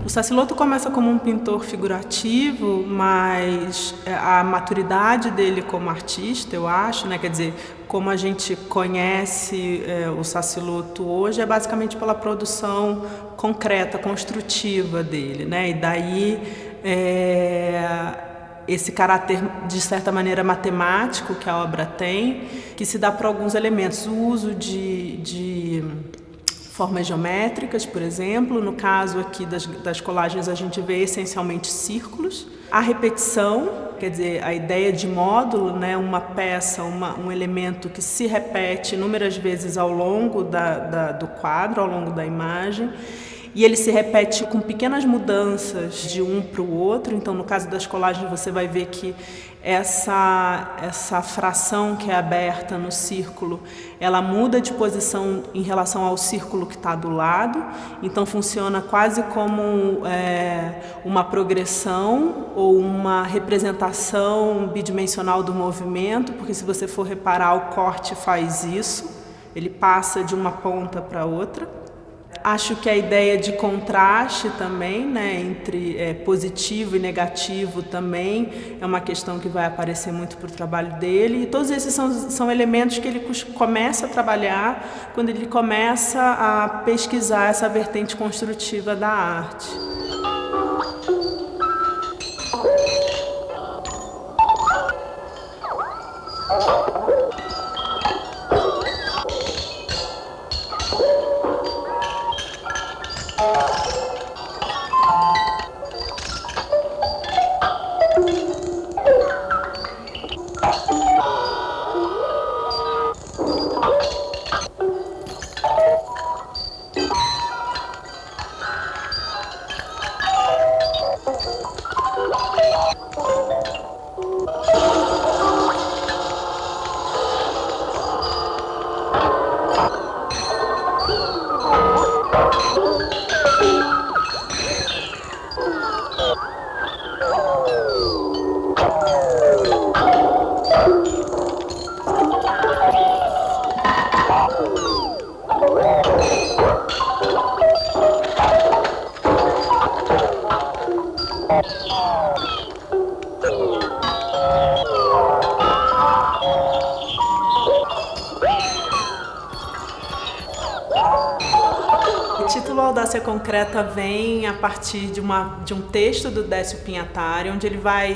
O Sassilotto começa como um pintor figurativo, mas a maturidade dele como artista, eu acho, né? Quer dizer, como a gente conhece o Sassilotto hoje, é basicamente pela produção concreta, construtiva dele, né? E daí esse caráter, de certa maneira, matemático que a obra tem, que se dá para alguns elementos. O uso de formas geométricas, por exemplo. No caso aqui das colagens, a gente vê essencialmente círculos. A repetição, quer dizer, a ideia de módulo, né? Uma peça, um elemento que se repete inúmeras vezes ao longo do quadro, ao longo da imagem. E ele se repete com pequenas mudanças de um para o outro. Então, no caso das colagens, você vai ver que essa fração que é aberta no círculo, ela muda de posição em relação ao círculo que está do lado. Então, funciona quase como uma progressão ou uma representação bidimensional do movimento, porque se você for reparar, o corte faz isso. Ele passa de uma ponta para outra. Acho que a ideia de contraste também, né, entre positivo e negativo também é uma questão que vai aparecer muito para o trabalho dele. E todos esses são elementos que ele começa a trabalhar quando ele começa a pesquisar essa vertente construtiva da arte. O título Audácia Concreta vem a partir de um texto do Décio Pinhatari, onde ele vai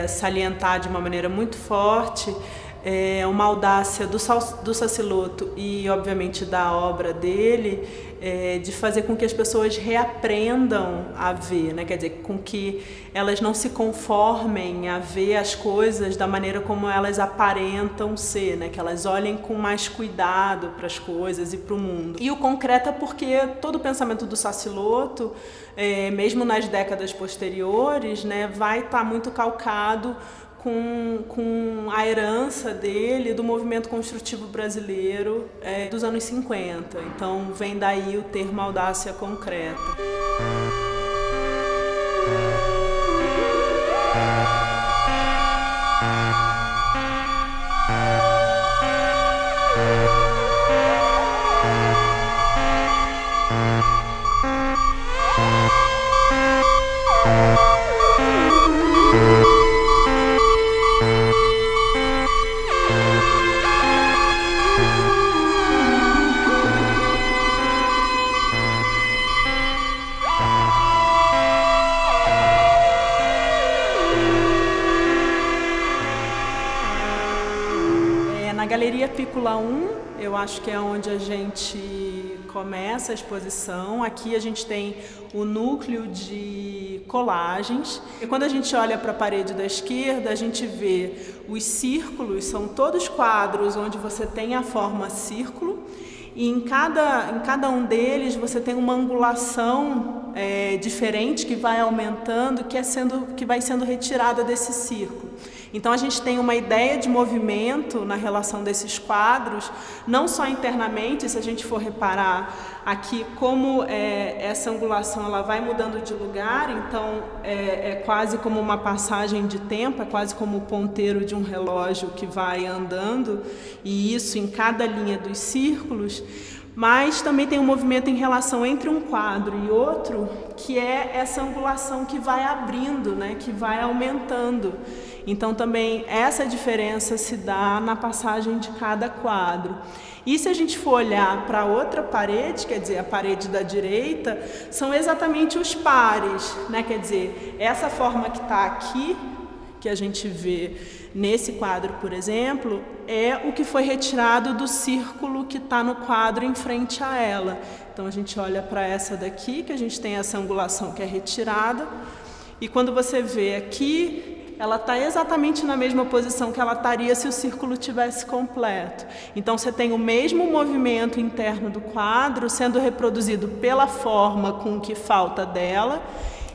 salientar de uma maneira muito forte uma audácia do Sassilotto e, obviamente, da obra dele, de fazer com que as pessoas reaprendam a ver, né? Quer dizer, com que elas não se conformem a ver as coisas da maneira como elas aparentam ser, né? Que elas olhem com mais cuidado para as coisas e para o mundo. E o concreto é porque todo o pensamento do Sassilotto, mesmo nas décadas posteriores, né, vai estar muito calcado com a herança dele do movimento construtivo brasileiro dos anos 50. Então vem daí o termo audácia concreta. Na Galeria Pícola 1, eu acho que é onde a gente começa a exposição. Aqui a gente tem o núcleo de colagens. E quando a gente olha para a parede da esquerda, a gente vê os círculos, são todos quadros onde você tem a forma círculo. E em cada um deles você tem uma angulação diferente que vai aumentando, que vai sendo retirada desse círculo. Então a gente tem uma ideia de movimento na relação desses quadros, não só internamente, se a gente for reparar aqui como essa angulação ela vai mudando de lugar, então é quase como uma passagem de tempo, é quase como o ponteiro de um relógio que vai andando, e isso em cada linha dos círculos. Mas também tem um movimento em relação entre um quadro e outro, que é essa angulação que vai abrindo, né, que vai aumentando. Então também essa diferença se dá na passagem de cada quadro. E se a gente for olhar para outra parede, quer dizer, a parede da direita, são exatamente os pares, né? Quer dizer, essa forma que está aqui, que a gente vê nesse quadro, por exemplo, é o que foi retirado do círculo que está no quadro em frente a ela. Então a gente olha para essa daqui, que a gente tem essa angulação que é retirada, e quando você vê aqui, ela está exatamente na mesma posição que ela estaria se o círculo tivesse completo. Então você tem o mesmo movimento interno do quadro sendo reproduzido pela forma com o que falta dela,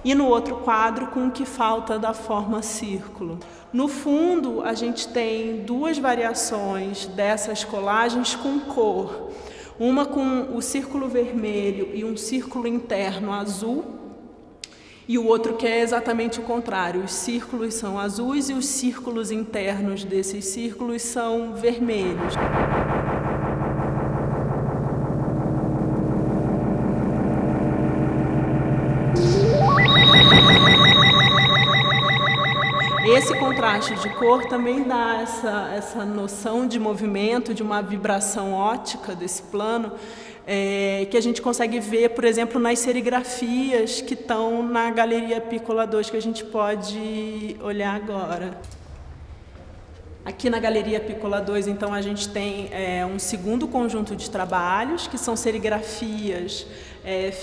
e no outro quadro com o que falta da forma círculo. No fundo, a gente tem duas variações dessas colagens com cor. Uma com o círculo vermelho e um círculo interno azul, e o outro que é exatamente o contrário. Os círculos são azuis e os círculos internos desses círculos são vermelhos. Esse contraste de cor também dá essa noção de movimento, de uma vibração óptica desse plano, que a gente consegue ver, por exemplo, nas serigrafias que estão na Galeria Piccola 2, que a gente pode olhar agora. Aqui na Galeria Piccola 2, então, a gente tem um segundo conjunto de trabalhos, que são serigrafias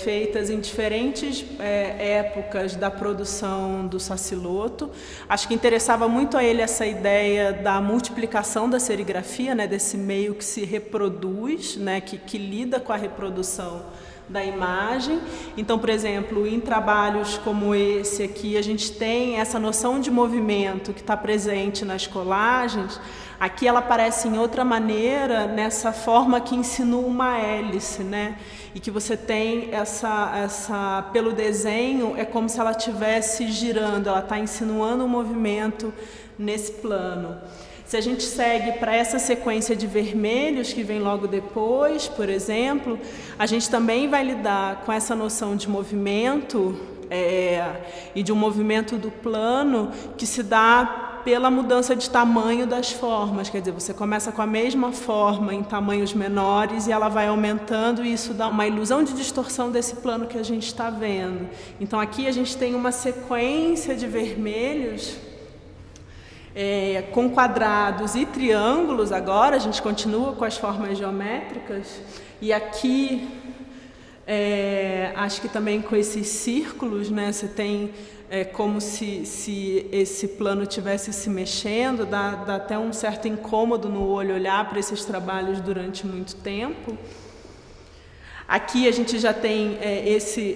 feitas em diferentes épocas da produção do Sacilotto. Acho que interessava muito a ele essa ideia da multiplicação da serigrafia, né, desse meio que se reproduz, né, que lida com a reprodução da imagem. Então, por exemplo, em trabalhos como esse aqui, a gente tem essa noção de movimento que está presente nas colagens. Aqui ela aparece em outra maneira, nessa forma que insinua uma hélice, né? E que você tem pelo desenho, é como se ela estivesse girando, ela está insinuando um movimento nesse plano. Se a gente segue para essa sequência de vermelhos que vem logo depois, por exemplo, a gente também vai lidar com essa noção de movimento e de um movimento do plano que se dá pela mudança de tamanho das formas. Quer dizer, você começa com a mesma forma em tamanhos menores e ela vai aumentando, e isso dá uma ilusão de distorção desse plano que a gente está vendo. Então aqui a gente tem uma sequência de vermelhos com quadrados e triângulos. Agora a gente continua com as formas geométricas, e aqui acho que também com esses círculos, né, você tem como se esse plano estivesse se mexendo, dá até um certo incômodo no olho olhar para esses trabalhos durante muito tempo. Aqui a gente já tem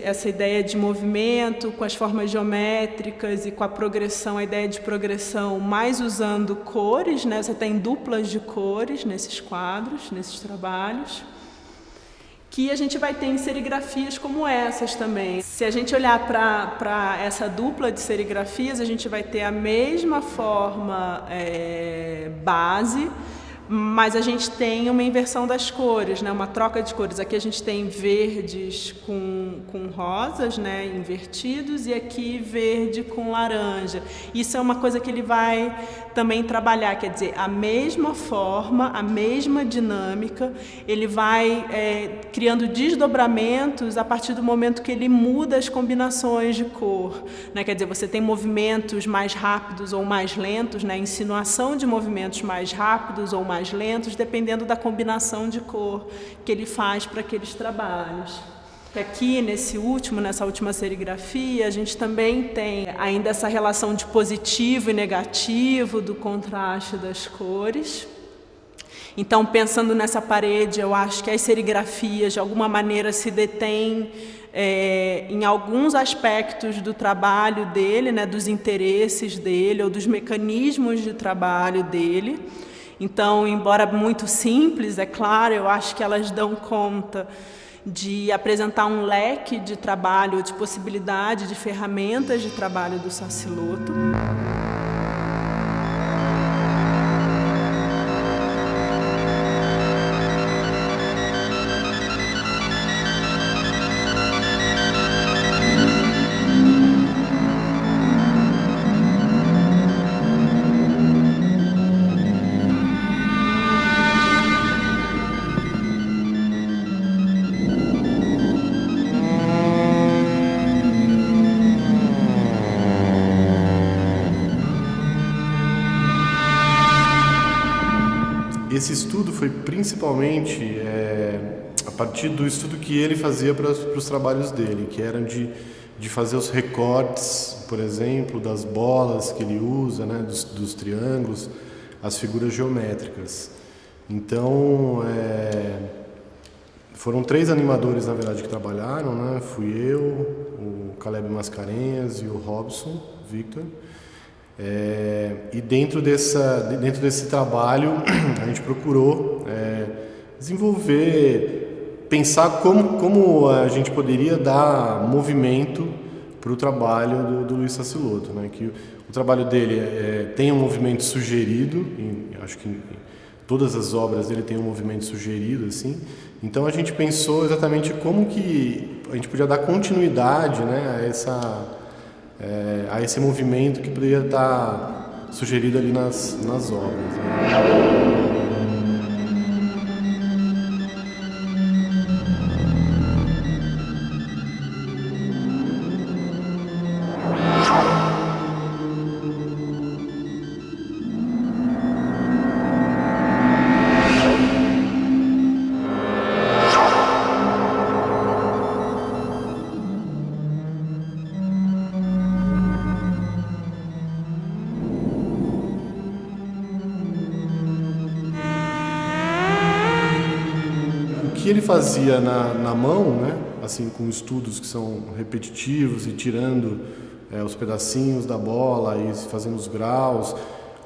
essa ideia de movimento com as formas geométricas e com a progressão, a ideia de progressão, mais usando cores, né? Você tem duplas de cores nesses quadros, nesses trabalhos, que a gente vai ter em serigrafias como essas também. Se a gente olhar para essa dupla de serigrafias, a gente vai ter a mesma forma base, mas a gente tem uma inversão das cores, né? Uma troca de cores. Aqui a gente tem verdes com rosas, né? Invertidos, e aqui verde com laranja. Isso é uma coisa que ele vai também trabalhar, quer dizer, a mesma forma, a mesma dinâmica, ele vai criando desdobramentos a partir do momento que ele muda as combinações de cor, né? Quer dizer, você tem movimentos mais rápidos ou mais lentos, né? Insinuação de movimentos mais rápidos ou mais lentos, dependendo da combinação de cor que ele faz para aqueles trabalhos. Aqui, nessa última serigrafia, a gente também tem ainda essa relação de positivo e negativo do contraste das cores. Então, pensando nessa parede, eu acho que as serigrafias, de alguma maneira, se detêm em alguns aspectos do trabalho dele, né, dos interesses dele ou dos mecanismos de trabalho dele. Então, embora muito simples, é claro, eu acho que elas dão conta de apresentar um leque de trabalho, de possibilidade, de ferramentas de trabalho do Saciloto. Esse estudo foi principalmente a partir do estudo que ele fazia para os trabalhos dele, que eram de fazer os recortes, por exemplo, das bolas que ele usa, né, dos triângulos, as figuras geométricas. Então, foram 3 animadores, na verdade, que trabalharam, né? Fui eu, o Caleb Mascarenhas e o Robson Victor. E dentro desse trabalho a gente procurou desenvolver, pensar como a gente poderia dar movimento para o trabalho do Luiz Saciloto, né? Que o trabalho dele tem um movimento sugerido, acho que em todas as obras dele tem um movimento sugerido, assim. Então a gente pensou exatamente como que a gente podia dar continuidade, né, a esse movimento que poderia estar sugerido ali nas obras, né? O que ele fazia na mão, né, assim, com estudos que são repetitivos e tirando os pedacinhos da bola e fazendo os graus,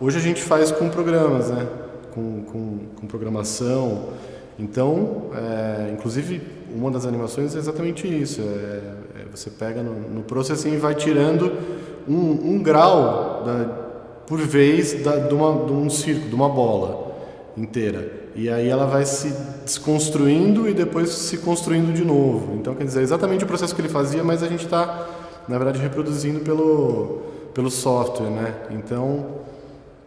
hoje a gente faz com programas, né, com programação. Então, inclusive, uma das animações é exatamente isso. Você pega no processing e vai tirando um grau por vez de um círculo, de uma bola inteira. E aí ela vai se desconstruindo e depois se construindo de novo. Então, quer dizer, é exatamente o processo que ele fazia, mas a gente está, na verdade, reproduzindo pelo software, né? Então,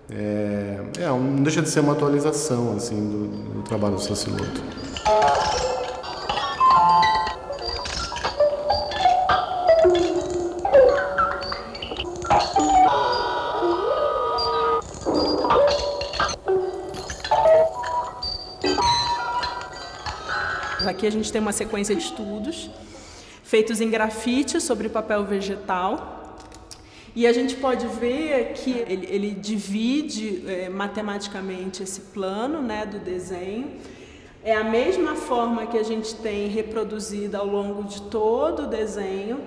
não deixa de ser uma atualização, assim, do trabalho do Saciloto. Aqui a gente tem uma sequência de estudos feitos em grafite sobre papel vegetal e a gente pode ver que ele divide matematicamente esse plano, né, do desenho. É a mesma forma que a gente tem reproduzida ao longo de todo o desenho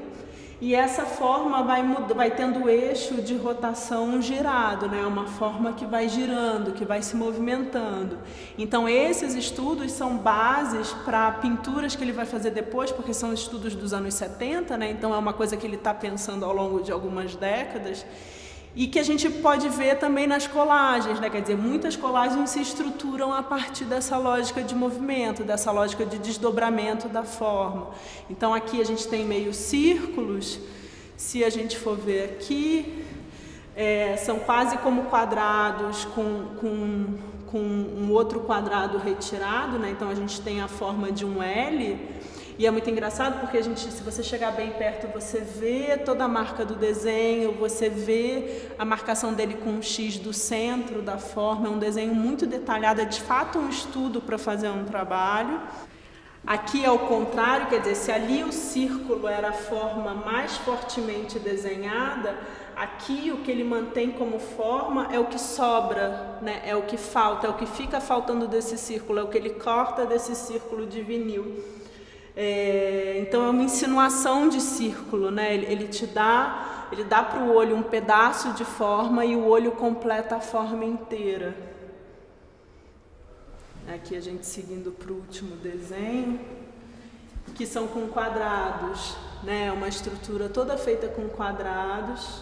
e essa forma vai tendo o eixo de rotação girado, né? Uma forma que vai girando, que vai se movimentando. Então esses estudos são bases para pinturas que ele vai fazer depois, porque são estudos dos anos 70, né? Então é uma coisa que ele está pensando ao longo de algumas décadas e que a gente pode ver também nas colagens, né? Quer dizer, muitas colagens se estruturam a partir dessa lógica de movimento, dessa lógica de desdobramento da forma. Então aqui a gente tem meio círculos, se a gente for ver aqui, são quase como quadrados com um outro quadrado retirado, né? Então a gente tem a forma de um L. E é muito engraçado porque se você chegar bem perto, você vê toda a marca do desenho, você vê a marcação dele com um X do centro da forma, é um desenho muito detalhado, é de fato um estudo para fazer um trabalho. Aqui é o contrário, quer dizer, se ali o círculo era a forma mais fortemente desenhada, Aqui o que ele mantém como forma é o que sobra, né? É o que falta, é o que fica faltando desse círculo, é o que ele corta desse círculo de vinil. Então é uma insinuação de círculo, né? Ele dá para o olho um pedaço de forma e o olho completa a forma inteira. Aqui a gente seguindo para o último desenho, que são com quadrados, né? Uma estrutura toda feita com quadrados.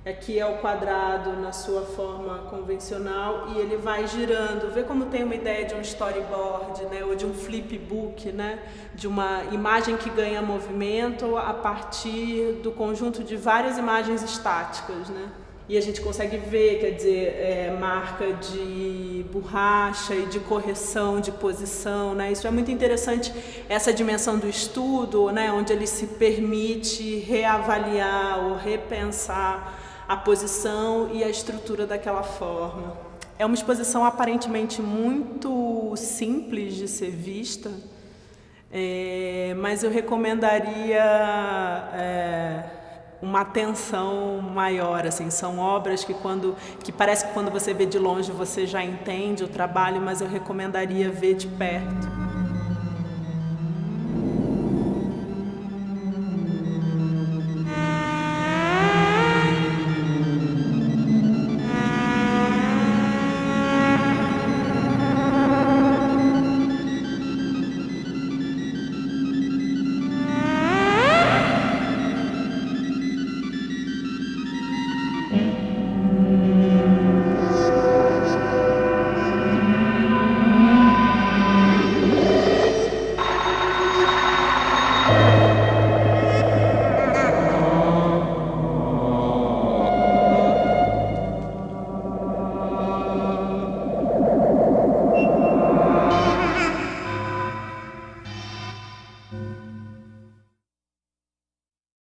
Aqui é o quadrado na sua forma convencional e ele vai girando. Vê como tem uma ideia de um storyboard, né? Ou de um flipbook, né? De uma imagem que ganha movimento a partir do conjunto de várias imagens estáticas, né? E a gente consegue ver, quer dizer, marca de borracha e de correção de posição, né? Isso é muito interessante, essa dimensão do estudo, né? Onde ele se permite reavaliar ou repensar a posição e a estrutura daquela forma. É uma exposição aparentemente muito simples de ser vista, mas eu recomendaria uma atenção maior, assim. São obras que parece que quando você vê de longe você já entende o trabalho, mas eu recomendaria ver de perto.